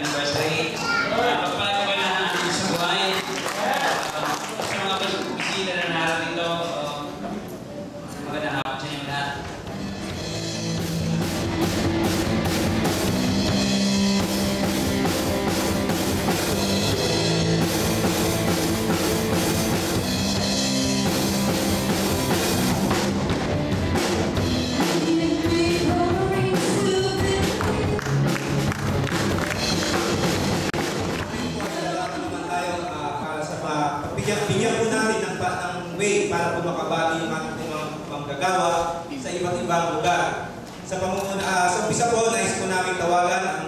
anniversary. Pagpalago na natin sa buhay. Sa mga bisita na naharap dito, magandang hapon sa inyo lahat. Bigyan po natin ng way para po makabati yung ating mga manggagawa sa iba't ibang lugar. Sa umpisa po, nais po namin tawagan ang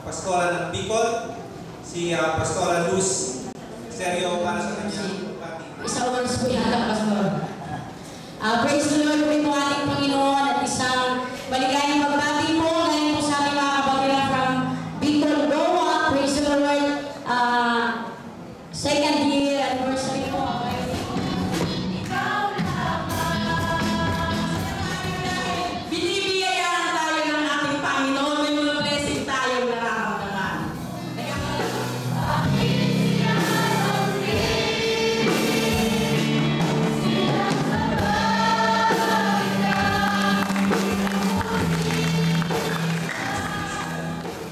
Pastora ng Bicol, si Pastora Luz Sergio para sa kanyang bati. Isang oras po yata, Pastor. Praise the Lord po ito ating Panginoon at isang maligayang magbati po ngayon po sa ating mga kababila from Bicol, Goa. Praise the Lord. Second year anniversary po. Binibiyayaan tayo ng ating Panginoon. May mga blessing tayong nararamdaman.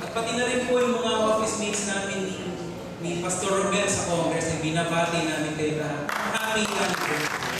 At pati na rin po yung mga office mates namin ni Pastor Romel sa Congress ay binabati namin kayo na happy anniversary.